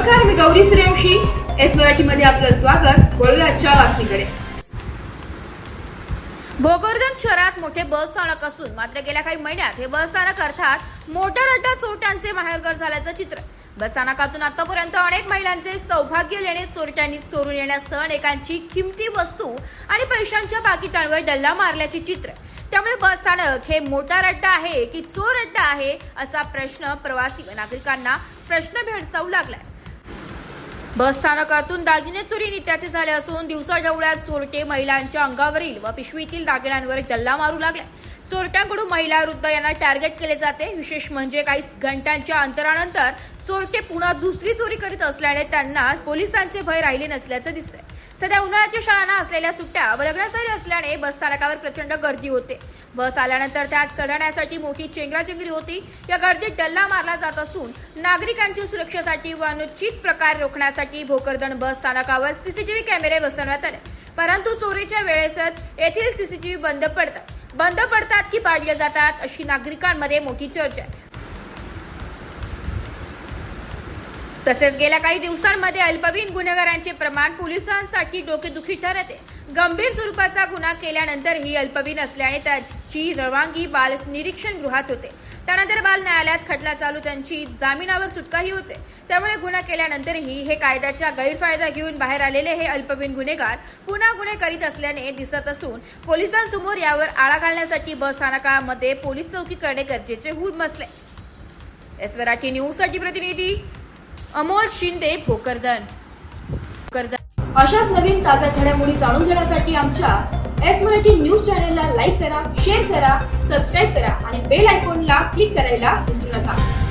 नमस्कार, मी गौरी सूर्यवंशी. एस मराठीमध्ये आपलं स्वागत. वळूया आजच्या बातमीकडे. भोकरदन शहरात मोठे बस स्थानक असून मात्र गेल्या काही महिन्यात हे बस स्थानक अर्थात मोटर अड्डा चोरट्यांचे माहेरघर झाल्याचं चित्र. बस स्थानकातून आतापर्यंत अनेक महिलांचे सौभाग्य लेणे चोरट्यांनी चोरून येण्यासह अनेकांची किमती वस्तू आणि पैशांच्या पाकिटांवर डल्ला मारल्याचे चित्र. त्यामुळे बस स्थानक हे मोटार अड्डा आहे की चोर अड्डा आहे असा प्रश्न प्रवासी व नागरिकांना प्रश्न भेडसावू लागलाय. बस स्थानकातून दागिने चोरी नित्याचे झाले असून दिवसाढवळ्यात चोरटे महिलांच्या अंगावरील व पिशवीतील दागिन्यांवर डल्ला मारू लागले. चोरट्यांकडून महिला वृद्ध यांना टार्गेट केले जाते. विशेष म्हणजे काही घंटांच्या अंतरानंतर चोरटे पुन्हा दुसरी चोरी करीत असल्याने त्यांना पोलिसांचे भय राहिले नसल्याचं दिसतंय. सध्या उन्हाळ्याच्या शाळांना असलेल्या सुट्ट्या व लग्नसरी असल्याने बस स्थानकावर प्रचंड गर्दी होते. बस आल्यानंतर त्यात चढण्यासाठी मोठी चेंगराचेंगरी होती. या गर्दीत डल्ला मारला जात असून नागरिकांच्या सुरक्षेसाठी व अनुचित प्रकार रोखण्यासाठी भोकरदन बस स्थानकावर सीसीटीव्ही कॅमेरे बसवण्यात आले. परंतु चोरीच्या वेळेसच येथील सीसीटीव्ही बंद पडतात की पाडले जातात अशी नागरिकांमध्ये मोठी चर्चा आहे. तसेच गेल्या काही दिवसांमध्ये अल्पवयीन गुन्हेगारांचे प्रमाण पोलिसांसाठी डोकेदुखी ठरते. गंभीर स्वरूपाचा गुन्हा केल्यानंतर ही अल्पवयीन असल्याने त्याची रवानगी बाल निरीक्षण गृहात होते. त्यानंतर बाल न्यायालयात खटला चालू त्यांची जामिनावर सुटकाही होते. त्यामुळे गुन्हा केल्यानंतरही हे कायद्याचा गैरफायदा घेऊन बाहेर आलेले हे अल्पवयीन गुन्हेगार पुन्हा गुन्हे करीत असल्याने दिसत असून पोलिसांसमोर यावर आळा घालण्यासाठी बस स्थानकामध्ये पोलीस चौकी करणे गरजेचे होऊन बसले. एस मराठी न्यूज साठी प्रतिनिधी अमोल शिंदे, भोकरदन. अशाच नवीन ताज्या घडामोडी जाणून घेण्यासाठी आमच्या एस मराठी न्यूज चॅनलला लाईक करा, शेअर करा, सबस्क्राईब करा आणि बेल आयकॉनला क्लिक करायला विसरू नका.